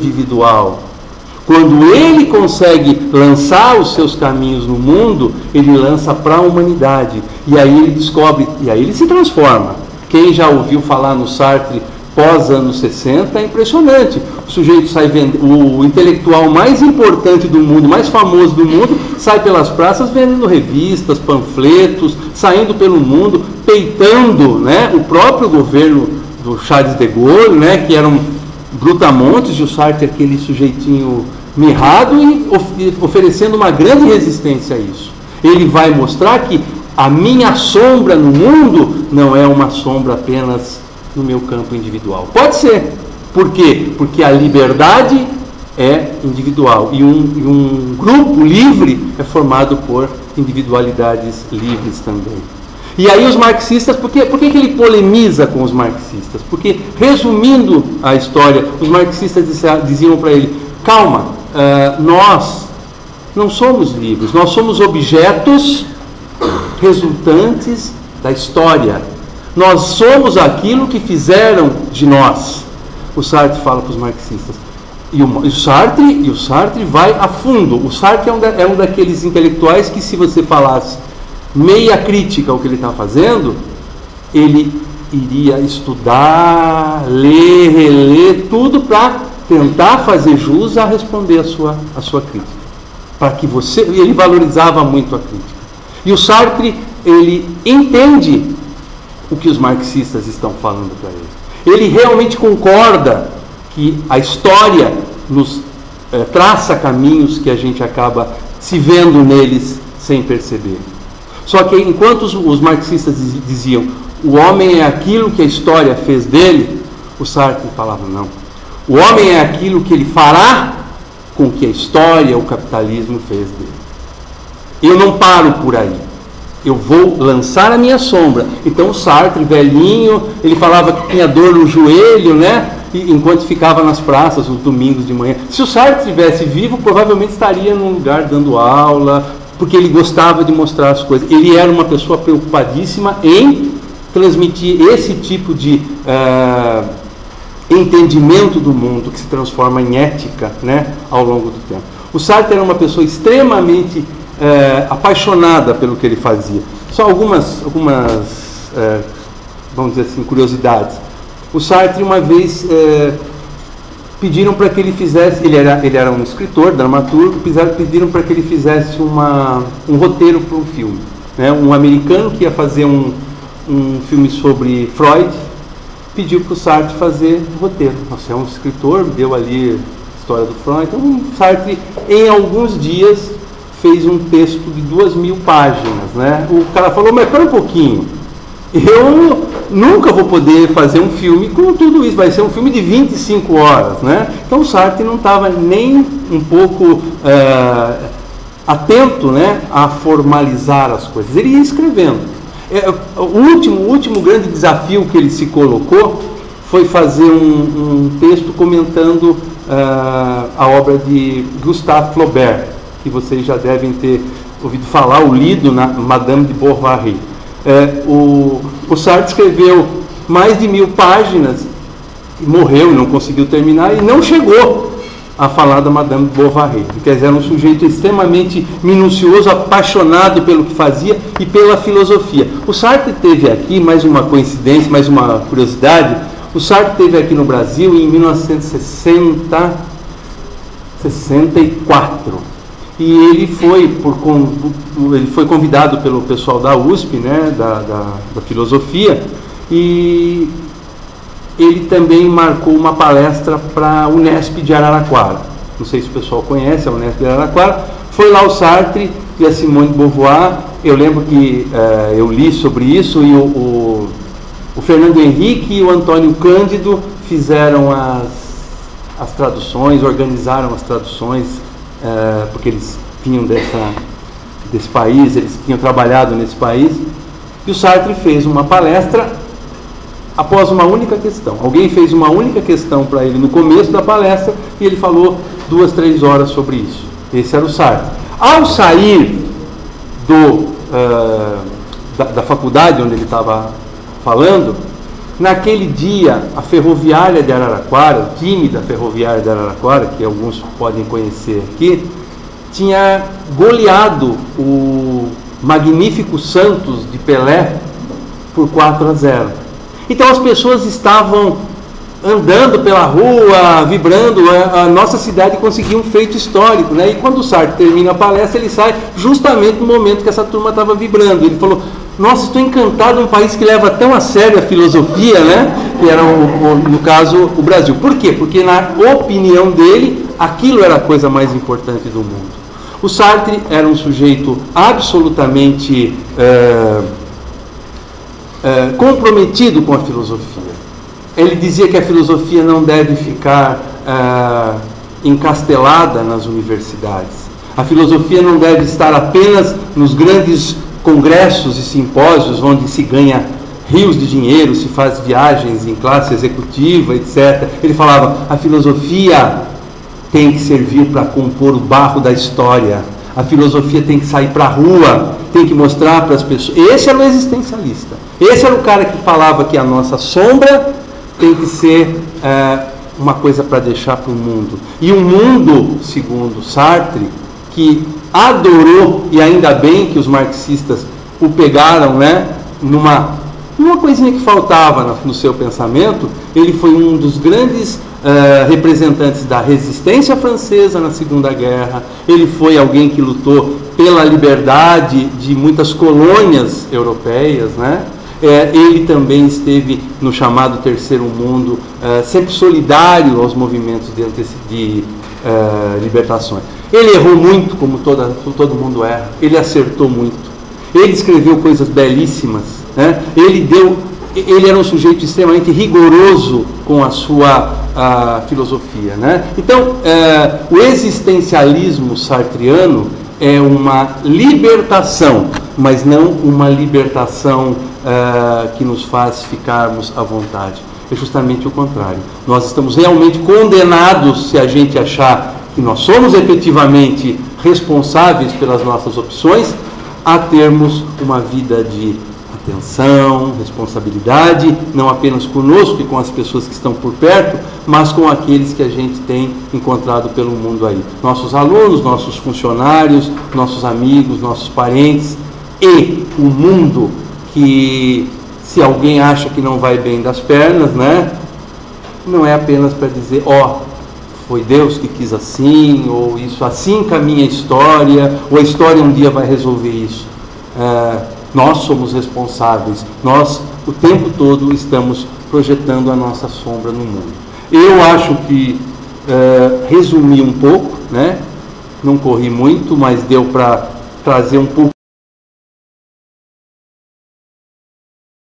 individual. Quando ele consegue lançar os seus caminhos no mundo, ele lança para a humanidade. E aí ele descobre, e aí ele se transforma. Quem já ouviu falar no Sartre pós-anos 60 é impressionante. O sujeito sai vendendo, o intelectual mais importante do mundo, mais famoso do mundo, sai pelas praças vendendo revistas, panfletos, saindo pelo mundo, peitando, né, o próprio governo do Charles de Gaulle, né, que era um brutamontes, e o Sartre aquele sujeitinho mirrado e oferecendo uma grande resistência a isso. Ele vai mostrar que a minha sombra no mundo não é uma sombra apenas no meu campo individual. Pode ser. Por quê? Porque a liberdade é individual e um grupo livre é formado por individualidades livres também. E aí os marxistas, por que ele polemiza com os marxistas? Porque, resumindo a história, os marxistas diziam para ele, calma, nós não somos livres, nós somos objetos resultantes da história. Nós somos aquilo que fizeram de nós. O Sartre fala para os marxistas. E o Sartre vai a fundo. O Sartre é um daqueles intelectuais que, se você falasse meia crítica ao que ele está fazendo, ele iria estudar, ler, reler, tudo para tentar fazer jus a responder a sua crítica. Para que ele valorizava muito a crítica. E o Sartre, ele entende o que os marxistas estão falando para ele. Ele realmente concorda que a história nos traça caminhos que a gente acaba se vendo neles sem perceber. Só que enquanto os marxistas diziam o homem é aquilo que a história fez dele, o Sartre falava não. O homem é aquilo que ele fará com que a história, o capitalismo fez dele. Eu não paro por aí. Eu vou lançar a minha sombra. Então o Sartre, velhinho, ele falava que tinha dor no joelho, né? E, enquanto ficava nas praças, os domingos de manhã. Se o Sartre estivesse vivo, provavelmente estaria num lugar dando aula, porque ele gostava de mostrar as coisas. Ele era uma pessoa preocupadíssima em transmitir esse tipo de entendimento do mundo, que se transforma em ética, né, ao longo do tempo. O Sartre era uma pessoa extremamente apaixonada pelo que ele fazia. Só algumas vamos dizer assim, curiosidades. O Sartre, uma vez, pediram para que ele fizesse, ele era um escritor, dramaturgo, pediram para que ele fizesse um roteiro para um filme. Né? Um americano que ia fazer um filme sobre Freud, pediu para o Sartre fazer o roteiro. Você é um escritor, deu ali a história do Freud. Então o Sartre, em alguns dias, fez um texto de 2.000 páginas. Né? O cara falou, mas espera um pouquinho, eu nunca vou poder fazer um filme com tudo isso, vai ser um filme de 25 horas. Né? Então o Sartre não estava nem um pouco atento, né, a formalizar as coisas. Ele ia escrevendo. O último grande desafio que ele se colocou foi fazer um texto comentando a obra de Gustave Flaubert, que vocês já devem ter ouvido falar ou lido na Madame de Bovary. O Sartre escreveu mais de 1.000 páginas, morreu e não conseguiu terminar, e não chegou a falar da Madame de Bovary. Quer dizer, era um sujeito extremamente minucioso, apaixonado pelo que fazia e pela filosofia. O Sartre teve aqui, mais uma coincidência, mais uma curiosidade, o Sartre teve aqui no Brasil em 1964. E ele foi convidado pelo pessoal da USP, né, da filosofia, e ele também marcou uma palestra para a Unesp de Araraquara. Não sei se o pessoal conhece a Unesp de Araraquara. Foi lá o Sartre e a Simone de Beauvoir. Eu lembro que eu li sobre isso, e o Fernando Henrique e o Antônio Cândido fizeram as traduções, organizaram as traduções, porque eles vinham desse país, eles tinham trabalhado nesse país. E o Sartre fez uma palestra após uma única questão. Alguém fez uma única questão para ele no começo da palestra e ele falou 2, 3 horas sobre isso. Esse era o Sartre. Ao sair da faculdade onde ele estava falando, Naquele dia, a ferroviária de Araraquara, o time da ferroviária de Araraquara, que alguns podem conhecer aqui, tinha goleado o magnífico Santos de Pelé por 4-0. Então as pessoas estavam andando pela rua, vibrando. A nossa cidade conseguiu um feito histórico, né? E quando o Sartre termina a palestra, ele sai justamente no momento que essa turma estava vibrando. Ele falou: nossa, estou encantado num país que leva tão a sério a filosofia, né? Que era, no caso, o Brasil. Por quê? Porque, na opinião dele, aquilo era a coisa mais importante do mundo. O Sartre era um sujeito absolutamente comprometido com a filosofia. Ele dizia que a filosofia não deve ficar encastelada nas universidades. A filosofia não deve estar apenas nos grandes congressos e simpósios onde se ganha rios de dinheiro, se faz viagens em classe executiva, etc. Ele falava: a filosofia tem que servir para compor o barro da história. A filosofia tem que sair para a rua, tem que mostrar para as pessoas. Esse era o existencialista. Esse era o cara que falava que a nossa sombra tem que ser uma coisa para deixar para o mundo. E o mundo, segundo Sartre, que adorou, e ainda bem que os marxistas o pegaram, né, numa coisinha que faltava no seu pensamento. Ele foi um dos grandes representantes da resistência francesa na Segunda Guerra. Ele foi alguém que lutou pela liberdade de muitas colônias europeias, né? Ele também esteve no chamado Terceiro Mundo, sempre solidário aos movimentos de libertações. Ele errou muito, como todo mundo erra. Ele acertou muito. Ele escreveu coisas belíssimas, né? Ele era um sujeito extremamente rigoroso com a sua filosofia, né? Então, o existencialismo sartriano é uma libertação, mas não uma libertação que nos faz ficarmos à vontade. É justamente o contrário. Nós estamos realmente condenados, se a gente achar que nós somos efetivamente responsáveis pelas nossas opções, a termos uma vida de atenção, responsabilidade, não apenas conosco e com as pessoas que estão por perto, mas com aqueles que a gente tem encontrado pelo mundo aí. Nossos alunos, nossos funcionários, nossos amigos, nossos parentes, e o mundo que, se alguém acha que não vai bem das pernas, né, não é apenas para dizer: ó, foi Deus que quis assim, ou isso assim caminha a história, ou a história um dia vai resolver isso. Nós somos responsáveis, nós o tempo todo estamos projetando a nossa sombra no mundo. Eu acho que resumi um pouco, né? Não corri muito, mas deu para trazer um pouco